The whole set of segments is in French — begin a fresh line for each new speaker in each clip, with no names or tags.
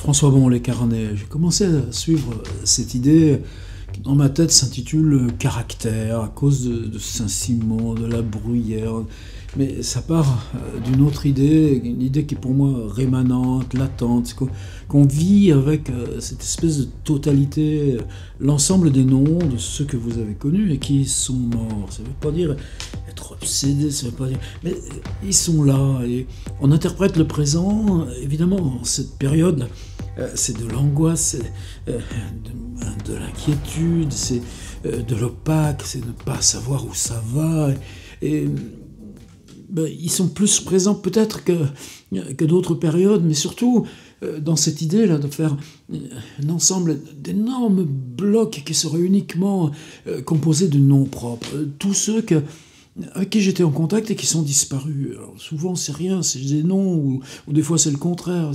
François Bon, les carnets. J'ai commencé à suivre cette idée qui, dans ma tête, s'intitule Caractère, à cause de Saint-Simon, de la Bruyère. Mais ça part d'une autre idée, une idée qui est pour moi rémanente, latente, qu'on vit avec cette espèce de totalité, l'ensemble des noms de ceux que vous avez connus et qui sont morts. Ça ne veut pas dire être obsédé, ça ne veut pas dire... Mais ils sont là et on interprète le présent, évidemment, en cette période. C'est de l'angoisse, c'est de l'inquiétude, c'est de l'opaque, c'est de ne pas savoir où ça va. Et ils sont plus présents peut-être que d'autres périodes, mais surtout dans cette idée-là de faire un ensemble d'énormes blocs qui seraient uniquement composés de noms propres. Tous ceux avec qui j'étais en contact et qui sont disparus. Alors, souvent c'est rien, c'est des noms, ou des fois c'est le contraire.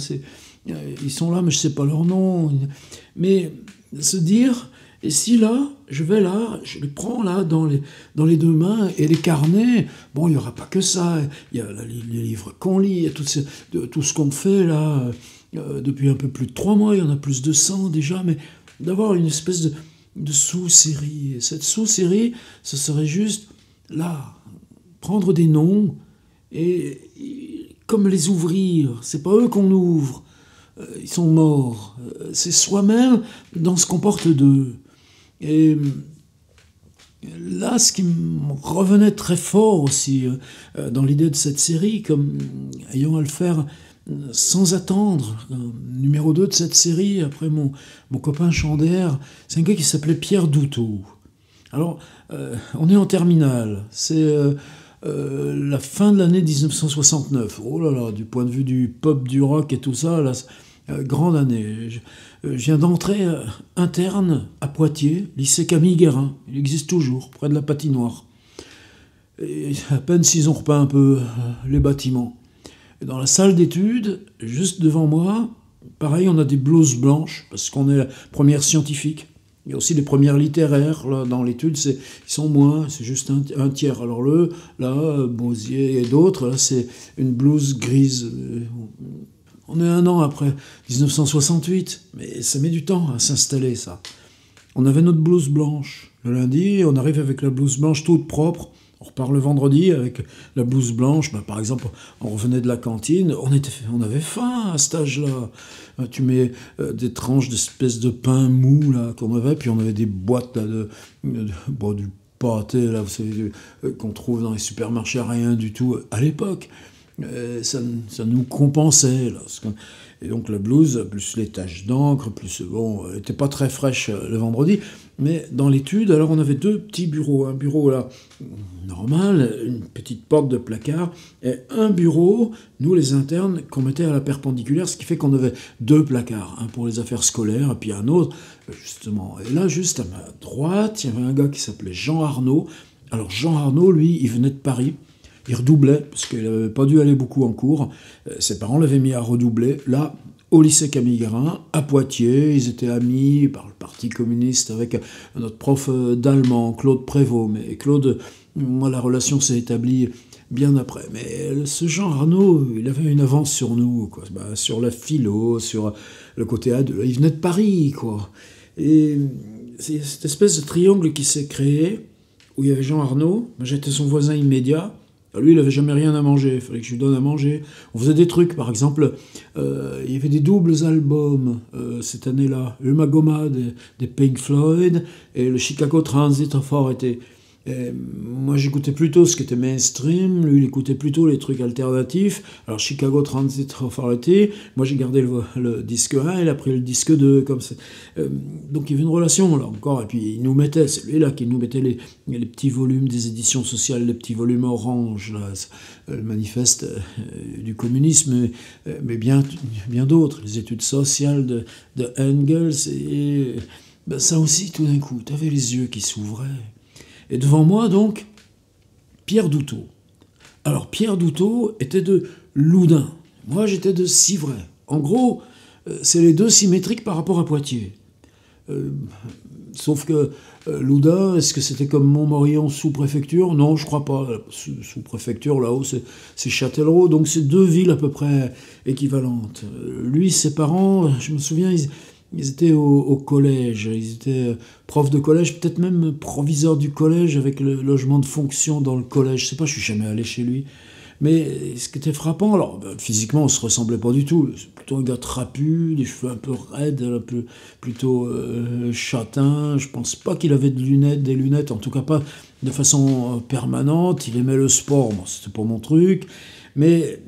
Ils sont là, mais je ne sais pas leur nom. Mais se dire, et si là, je vais là, je les prends là dans les deux mains, et les carnets, bon, il n'y aura pas que ça. Il y a les livres qu'on lit, il y a tout ce qu'on fait là, depuis un peu plus de 3 mois, il y en a plus de 100 déjà, mais d'avoir une espèce de sous-série. Et cette sous-série, ce serait juste, là, prendre des noms, et comme les ouvrir. C'est pas eux qu'on ouvre. Ils sont morts. C'est soi-même dans ce qu'on porte d'eux. Et là, ce qui me revenait très fort aussi dans l'idée de cette série, comme ayant à le faire sans attendre, numéro 2 de cette série, après mon copain Chander, c'est un gars qui s'appelait Pierre Douteau. Alors, on est en terminale. C'est la fin de l'année 1969. Oh là là, du point de vue du pop, du rock et tout ça, là, grande année. Je viens d'entrer interne à Poitiers, lycée Camille Guérin. Il existe toujours, près de la patinoire. Et à peine s'ils ont repeint un peu les bâtiments. Et dans la salle d'études, juste devant moi, pareil, on a des blouses blanches, parce qu'on est la première scientifique. Il y a aussi les premières littéraires, là, dans l'étude, ils sont moins, c'est juste un tiers. Alors là, Bozier et d'autres, là, c'est une blouse grise. On est 1 an après 1968, mais ça met du temps à s'installer, ça. On avait notre blouse blanche le lundi, on arrive avec la blouse blanche toute propre. On repart le vendredi avec la blouse blanche. Par exemple, on revenait de la cantine, on avait faim à cet âge-là. Tu mets des tranches d'espèces de pain mou là qu'on avait, puis on avait des boîtes là, du pâté là, vous savez, qu'on trouve dans les supermarchés, rien du tout à l'époque. Ça nous compensait là. Et donc la blouse, plus les taches d'encre, plus elle était pas très fraîche le vendredi, mais dans l'étude, alors on avait 2 petits bureaux, un bureau là normal, une petite porte de placard, et un bureau, nous les internes, qu'on mettait à la perpendiculaire, ce qui fait qu'on avait 2 placards, un pour les affaires scolaires et puis un autre, justement. Et là, juste à ma droite, il y avait un gars qui s'appelait Jean Arnaud. Alors Jean Arnaud, lui, il venait de Paris. Il redoublait, parce qu'il n'avait pas dû aller beaucoup en cours. Ses parents l'avaient mis à redoubler. Là, au lycée Camille Guérin, à Poitiers, ils étaient amis par le Parti communiste avec notre prof d'allemand, Claude Prévost. Mais Claude, moi, la relation s'est établie bien après. Mais ce Jean Arnaud, il avait une avance sur nous, quoi. Sur la philo, sur le côté A2. Il venait de Paris, quoi. Et c'est cette espèce de triangle qui s'est créé, où il y avait Jean Arnaud, moi j'étais son voisin immédiat. Lui, il n'avait jamais rien à manger, il fallait que je lui donne à manger. On faisait des trucs, par exemple, il y avait des doubles albums cette année-là. Le Magoma des Pink Floyd et le Chicago Transit Authority. Et moi, j'écoutais plutôt ce qui était mainstream, lui, il écoutait plutôt les trucs alternatifs. Alors, Chicago Transit Authority, moi, j'ai gardé le disque 1, il a pris le disque 2, comme ça. Donc, il y avait une relation, là, encore. Et puis, il nous mettait, c'est lui-là qui nous mettait les petits volumes des éditions sociales, les petits volumes orange, là, le manifeste du communisme, mais bien d'autres, les études sociales de Engels. Et ça aussi, tout d'un coup, tu avais les yeux qui s'ouvraient. Et devant moi, donc, Pierre Douteau. Alors, Pierre Douteau était de Loudun. Moi, j'étais de Civray. En gros, c'est les 2 symétriques par rapport à Poitiers. Sauf que Loudun, est-ce que c'était comme Montmorillon sous-préfecture? Non, je crois pas. Sous-préfecture, là-haut, c'est Châtellerault. Donc c'est deux villes à peu près équivalentes. Lui, ses parents, je me souviens, ils étaient au collège. Ils étaient profs de collège, peut-être même proviseurs du collège avec le logement de fonction dans le collège. Je sais pas, je suis jamais allé chez lui. Mais ce qui était frappant, alors physiquement on se ressemblait pas du tout, c'est plutôt un gars trapu, des cheveux un peu raides, un peu plutôt châtain, je pense pas qu'il avait des lunettes, en tout cas pas de façon permanente, il aimait le sport, bon c'était pas mon truc, mais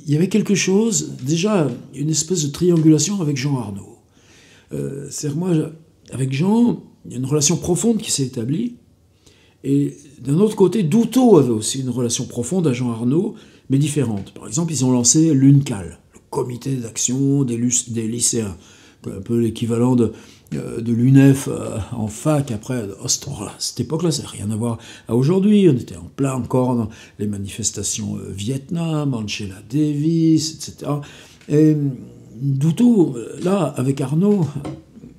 il y avait quelque chose, déjà une espèce de triangulation avec Jean Arnaud. C'est-à-dire moi, avec Jean, il y a une relation profonde qui s'est établie. Et d'un autre côté, Douteau avait aussi une relation profonde à Jean Arnaud, mais différente. Par exemple, ils ont lancé l'UNCAL, le comité d'action des lycéens, un peu l'équivalent de l'UNEF en fac. Après, à cette époque-là, ça n'a rien à voir à aujourd'hui. On était en plein encore dans les manifestations Vietnam, Angela Davis, etc. Et Douteau, là, avec Arnaud,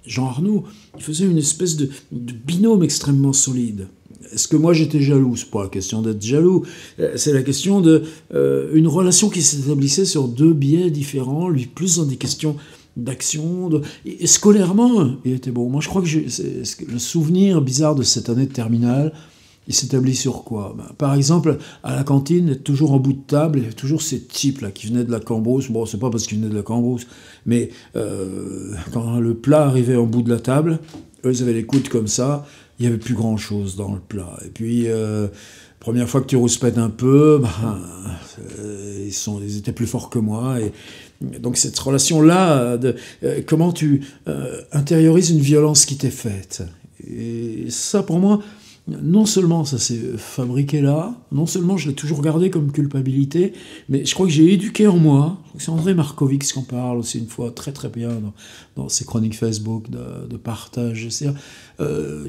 Jean Arnaud, il faisait une espèce de binôme extrêmement solide. Est-ce que moi j'étais jaloux? C'est pas la question d'être jaloux, c'est la question une relation qui s'établissait sur deux biais différents, lui plus dans des questions d'action, et scolairement, il était bon. Moi je crois que le souvenir bizarre de cette année de terminale, il s'établit sur quoi? Par exemple, à la cantine, toujours en bout de table, il y avait toujours ces types-là qui venaient de la Cambrousse. Bon, c'est pas parce qu'ils venaient de la Cambrousse, mais quand le plat arrivait en bout de la table, eux, ils avaient les coudes comme ça, il n'y avait plus grand-chose dans le plat. Et puis, première fois que tu rouspètes un peu, ils étaient plus forts que moi. Et donc cette relation-là, comment tu intériorises une violence qui t'est faite. Et ça, pour moi, non seulement ça s'est fabriqué là, non seulement je l'ai toujours gardé comme culpabilité, mais je crois que j'ai éduqué en moi, c'est André Markovix qui en parle aussi une fois très très bien dans ses chroniques Facebook de partage.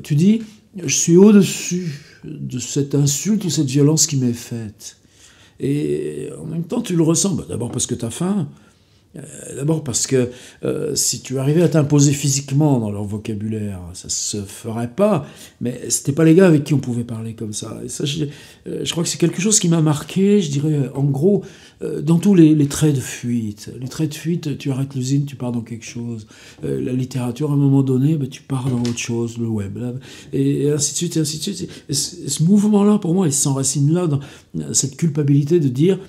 Tu dis, je suis au-dessus de cette insulte ou cette violence qui m'est faite. Et en même temps tu le ressens, d'abord parce que tu as faim, d'abord parce que si tu arrivais à t'imposer physiquement dans leur vocabulaire, ça se ferait pas, mais c'était pas les gars avec qui on pouvait parler comme ça. Et ça, je crois que c'est quelque chose qui m'a marqué, je dirais, en gros, dans tous les traits de fuite. Les traits de fuite, tu arrêtes l'usine, tu pars dans quelque chose. La littérature, à un moment donné, tu pars dans autre chose, le web, là, et ainsi de suite, et ainsi de suite. Et ce mouvement-là, pour moi, il s'enracine là, dans cette culpabilité de dire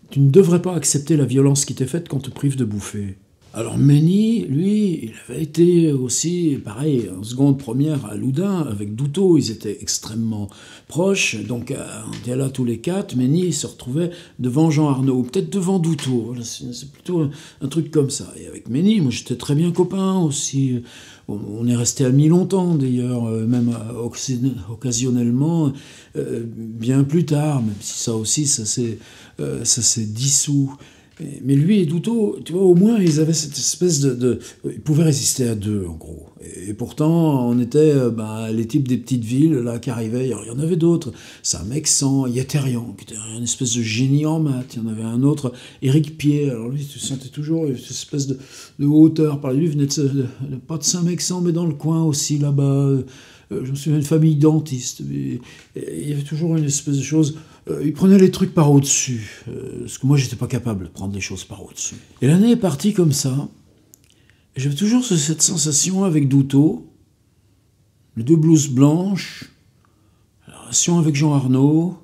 tu ne devrais pas accepter la violence qui t'est faite quand on te prive de bouffer. Alors Mény, lui, il avait été aussi, pareil, en seconde première à Loudun, avec Douteau, ils étaient extrêmement proches, donc on était là tous les quatre, Mény se retrouvait devant Jean Arnaud, peut-être devant Douteau, c'est plutôt un truc comme ça. Et avec Mény, moi j'étais très bien copain aussi, on est resté amis longtemps d'ailleurs, même occasionnellement, bien plus tard, même si ça aussi, ça s'est dissous. Mais lui et Douteau, tu vois, au moins, ils avaient cette espèce ils pouvaient résister à deux, en gros. Et pourtant, on était les types des petites villes, là, qui arrivaient. Il y en avait d'autres. Saint-Mexan, Yatérian, qui était une espèce de génie en maths. Il y en avait un autre, Éric Pied. Alors lui, tu sentais toujours cette espèce de hauteur. Par lui, il venait pas de Saint-Mexan, mais dans le coin aussi, là-bas. Je me souviens d'une famille dentiste. Il y avait toujours une espèce de chose... il prenait les trucs par au-dessus, parce que moi, j'étais pas capable de prendre les choses par au-dessus. Et l'année est partie comme ça. Et j'avais toujours cette sensation avec Douteau, les deux blouses blanches, la relation avec Jean Arnaud,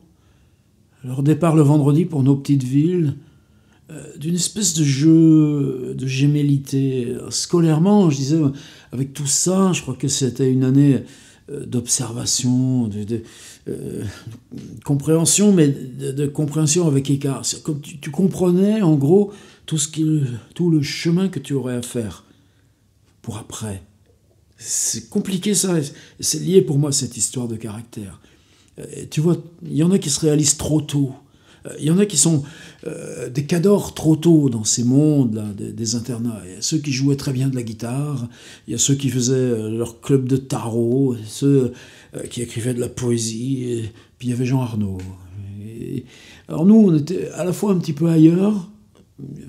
leur départ le vendredi pour nos petites villes, d'une espèce de jeu de gémellité. Scolairement, je disais, avec tout ça, je crois que c'était une année d'observation, de compréhension, mais de compréhension avec écart. C'est comme tu comprenais, en gros, tout le chemin que tu aurais à faire pour après. C'est compliqué, ça. C'est lié pour moi à cette histoire de caractère. Tu vois, il y en a qui se réalisent trop tôt. Il y en a qui sont des cadors trop tôt dans ces mondes-là, des internats. Il y a ceux qui jouaient très bien de la guitare, il y a ceux qui faisaient leur club de tarot, ceux qui écrivaient de la poésie, et puis il y avait Jean Arnaud. Alors nous, on était à la fois un petit peu ailleurs,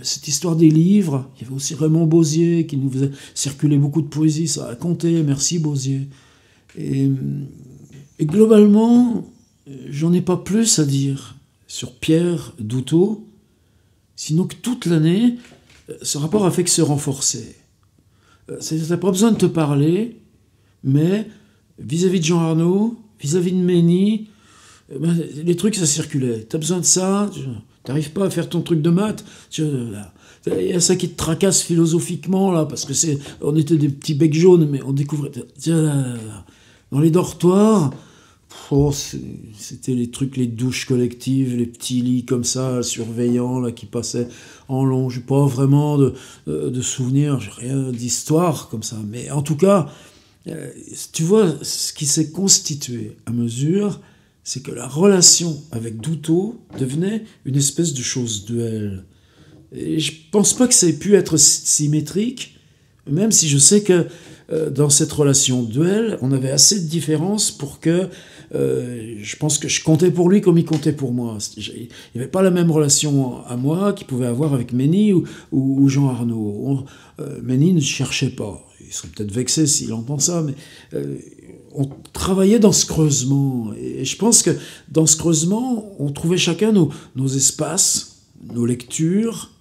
cette histoire des livres, il y avait aussi Raymond Bosier qui nous faisait circuler beaucoup de poésie, ça a compté, merci Bosier. Et, et globalement, j'en ai pas plus à dire sur Pierre Douteau, sinon que toute l'année, ce rapport a fait que se renforcer. T'as pas besoin de te parler, mais vis-à-vis de Jean Arnaud, vis-à-vis de Mény, les trucs, ça circulait. T'as besoin de ça, t'arrives pas à faire ton truc de maths, il y a ça qui te tracasse philosophiquement, là, parce que on était des petits becs jaunes, mais on découvrait... Dans les dortoirs, c'était les trucs, les douches collectives, les petits lits comme ça, surveillants, là, qui passaient en long. J'ai pas vraiment de souvenirs, j'ai rien d'histoire comme ça. Mais en tout cas, tu vois, ce qui s'est constitué à mesure, c'est que la relation avec Douteau devenait une espèce de chose duel. Et je pense pas que ça ait pu être symétrique, même si je sais que dans cette relation duel, on avait assez de différences pour que je pense que je comptais pour lui comme il comptait pour moi. Il n'y avait pas la même relation à moi qu'il pouvait avoir avec Mény ou Jean Arnaud. Mény ne cherchait pas. Il serait peut-être vexé s'il entend ça, mais on travaillait dans ce creusement. Et je pense que dans ce creusement, on trouvait chacun nos espaces, nos lectures.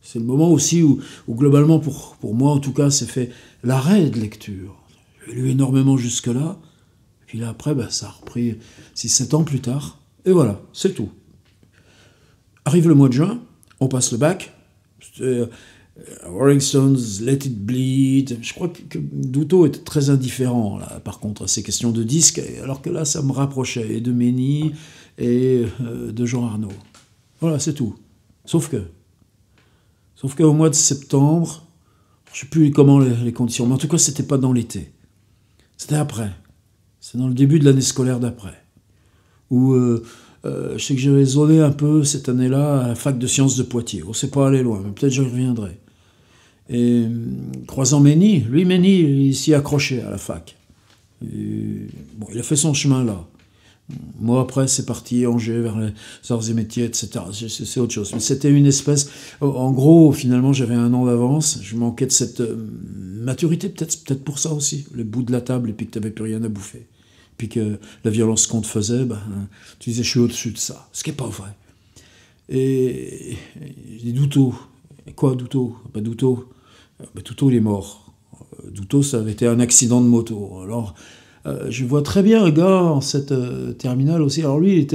C'est le moment aussi où globalement, pour moi en tout cas, s'est fait l'arrêt de lecture. J'ai lu énormément jusque-là. Puis là, après, ça a repris 6-7 ans plus tard. Et voilà, c'est tout. Arrive le mois de juin, on passe le bac. Rolling Stones, Let It Bleed. Je crois que Douteau était très indifférent, là, par contre, à ces questions de disques, alors que là, ça me rapprochait, et de Mény, et de Jean Arnaud. Voilà, c'est tout. Sauf qu'au mois de septembre, je ne sais plus comment les conditions, mais en tout cas, c'était pas dans l'été. C'était après. C'est dans le début de l'année scolaire d'après. Où je sais que j'avais zoné un peu cette année-là à la fac de sciences de Poitiers. On ne s'est pas allé loin, mais peut-être j'y reviendrai. Et croisant Mény, il s'y accrochait à la fac. Et, bon, il a fait son chemin là. Moi, après, c'est parti Angers vers les arts et métiers, etc. C'est autre chose. Mais c'était une espèce... En gros, finalement, j'avais un an d'avance. Je manquais de cette maturité, peut-être pour ça aussi. Le bout de la table, et puis que tu n'avais plus rien à bouffer. Puis que la violence qu'on te faisait, tu disais, je suis au-dessus de ça. Ce qui n'est pas vrai. Et je dis, Douteau. Quoi, Douteau? Douteau, il est mort. Douteau, ça avait été un accident de moto. Alors... je vois très bien un gars en cette terminale aussi. Alors lui,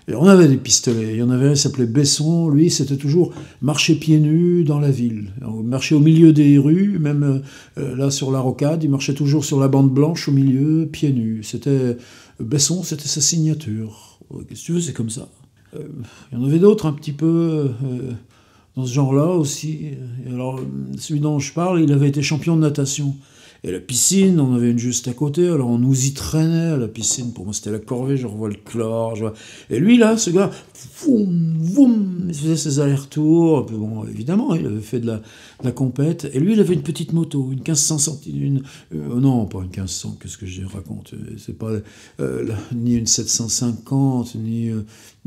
on avait des pistolets. Il y en avait un qui s'appelait Besson. Lui, c'était toujours marcher pieds nus dans la ville. Marcher au milieu des rues, même là sur la rocade. Il marchait toujours sur la bande blanche au milieu, pieds nus. Besson, c'était sa signature. Qu'est-ce que tu veux, c'est comme ça. Il y en avait d'autres un petit peu dans ce genre-là aussi. Et alors, celui dont je parle, il avait été champion de natation. Et la piscine, on avait une juste à côté, alors on nous y traînait à la piscine. Pour moi, c'était la corvée, je revois le chlore. Et lui, là, ce gars, il faisait ses allers-retours. Bon, évidemment, il avait fait de la compète. Et lui, il avait une petite moto, une 1500 centimes. Non, pas une 1500, qu'est-ce que je raconte? C'est pas ni une 750, ni.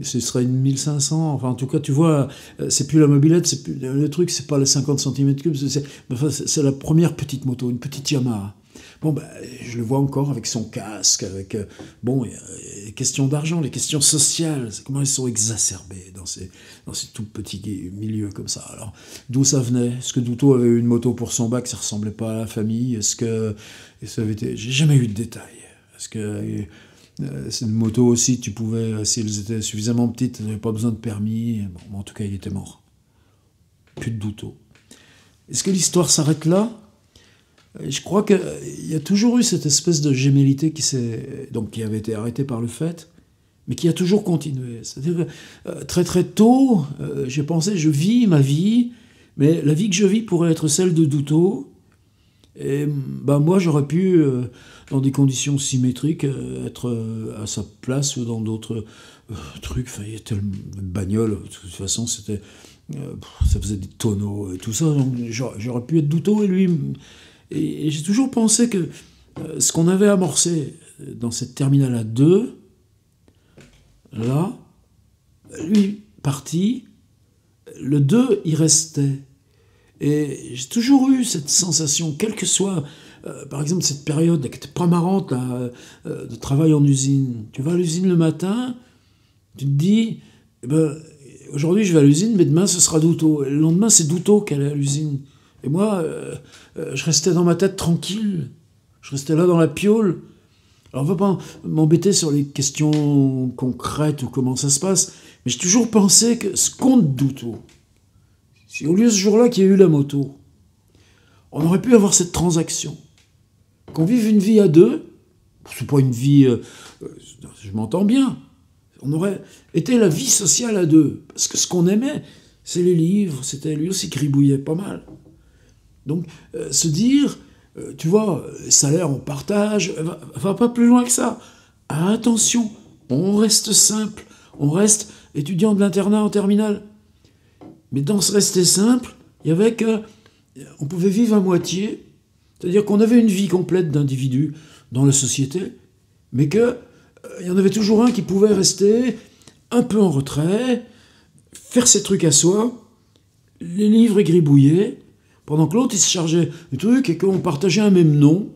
Ce serait une 1500. Enfin, en tout cas, tu vois, c'est plus la mobilette, le truc, c'est pas les 50 cm3, c'est la première petite moto, une petite Yamaha. Bon, je le vois encore avec son casque, avec... les questions d'argent, les questions sociales, comment elles sont exacerbées dans ces tout petits milieux comme ça. Alors, d'où ça venait? Est-ce que Douteau avait eu une moto pour son bac, ça ressemblait pas à la famille? Est-ce que ça avait été... J'ai jamais eu de détails. Est-ce que... c'est une moto aussi, tu pouvais, si elles étaient suffisamment petites, tu n'avais pas besoin de permis. Bon, en tout cas, il était mort. Plus de Douteau. Est-ce que l'histoire s'arrête là? Je crois qu'il y a toujours eu cette espèce de gémellité qui avait été arrêtée par le fait, mais qui a toujours continué. C'est-à-dire que très très tôt, j'ai pensé, je vis ma vie, mais la vie que je vis pourrait être celle de Douteau. Et moi, j'aurais pu, dans des conditions symétriques, être à sa place ou dans d'autres trucs. Enfin, il y était une bagnole, de toute façon, c'était, ça faisait des tonneaux et tout ça. Donc, j'aurais pu être Douteau et lui. Et j'ai toujours pensé que ce qu'on avait amorcé dans cette terminale à 2, là, lui, parti, le 2, il restait. Et j'ai toujours eu cette sensation, quelle que soit, par exemple, cette période qui n'était pas marrante, là, de travail en usine. Tu vas à l'usine le matin, tu te dis, eh ben, aujourd'hui je vais à l'usine, mais demain ce sera Douto. Et le lendemain, c'est Douto qui allait à l'usine. Et moi, je restais dans ma tête tranquille. Je restais là dans la piole. Alors, on ne va pas m'embêter sur les questions concrètes ou comment ça se passe, mais j'ai toujours pensé que ce compte Douto, si au lieu ce jour-là qu'il y a eu la moto, on aurait pu avoir cette transaction, qu'on vive une vie à deux, c'est pas une vie, je m'entends bien, on aurait été la vie sociale à deux, parce que ce qu'on aimait, c'est les livres, c'était lui aussi qui gribouillait pas mal. Donc, se dire, tu vois, salaire, on partage, va pas plus loin que ça. Attention, on reste simple, on reste étudiant de l'internat en terminale. Mais dans ce rester simple, il y avait que on pouvait vivre à moitié, c'est-à-dire qu'on avait une vie complète d'individu dans la société, mais qu'il y en avait toujours un qui pouvait rester un peu en retrait, faire ses trucs à soi, les livres et gribouiller, pendant que l'autre il se chargeait du truc et qu'on partageait un même nom,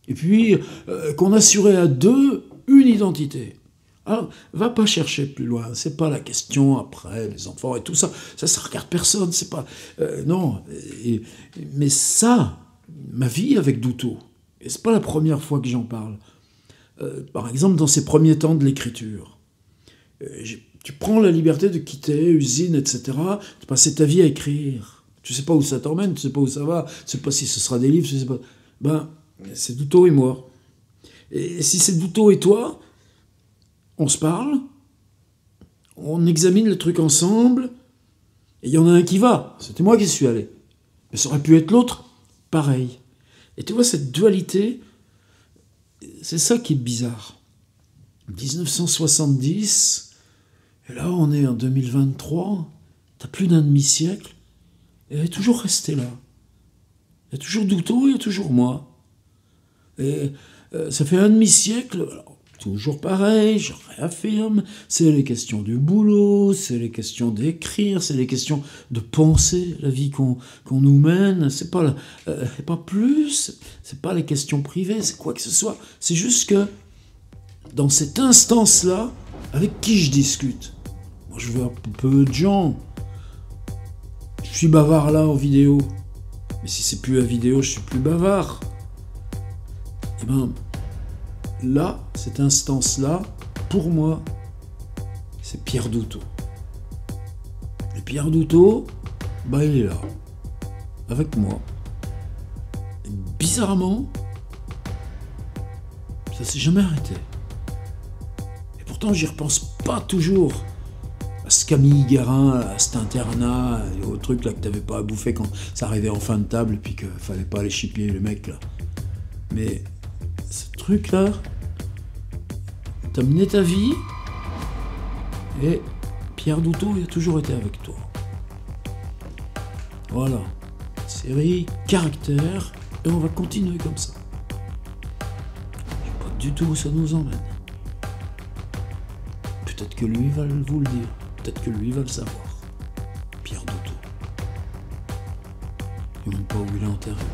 et puis qu'on assurait à deux une identité. Alors, va pas chercher plus loin, c'est pas la question après, les enfants et tout ça, ça regarde personne, c'est pas... non, mais ça, ma vie avec Douto, et c'est pas la première fois que j'en parle, par exemple dans ces premiers temps de l'écriture, tu prends la liberté de quitter usine, etc., de passer ta vie à écrire, tu sais pas où ça t'emmène, tu sais pas où ça va, tu sais pas si ce sera des livres, tu sais pas... Ben, c'est Douto et moi. Et si c'est Douto et toi, on se parle, on examine le truc ensemble, et il y en a un qui va. C'était moi qui suis allé. Mais ça aurait pu être l'autre, pareil. Et tu vois, cette dualité, c'est ça qui est bizarre. 1970, et là on est en 2023, t'as plus d'un demi-siècle, et elle est toujours restée là. Il y a toujours Douto, il y a toujours moi. Et ça fait un demi-siècle... Alors, toujours pareil, je réaffirme, c'est les questions du boulot, c'est les questions d'écrire, c'est les questions de penser la vie qu'on nous mène, c'est pas plus, c'est pas les questions privées, c'est quoi que ce soit. C'est juste que, dans cette instance-là, avec qui je discute, moi je veux un peu de gens. Je suis bavard là en vidéo, mais si c'est plus la vidéo, je suis plus bavard. Eh ben, là, cette instance-là, pour moi, c'est Pierre Douto. Et Pierre Douto, bah il est là, avec moi. Et bizarrement, ça s'est jamais arrêté. Et pourtant, j'y repense pas toujours à ce Camille Guérin, à cet internat, et au truc là que t'avais pas à bouffer quand ça arrivait en fin de table, et puis qu'il fallait pas aller chipper les mecs là. Mais ce truc-là, t'as mené ta vie, et Pierre Douto, il a toujours été avec toi. Voilà. Série, caractère, et on va continuer comme ça. Je sais pas du tout où ça nous emmène. Peut-être que lui va vous le dire, peut-être que lui va le savoir. Pierre Douto. Je ne sais même pas où il est enterré.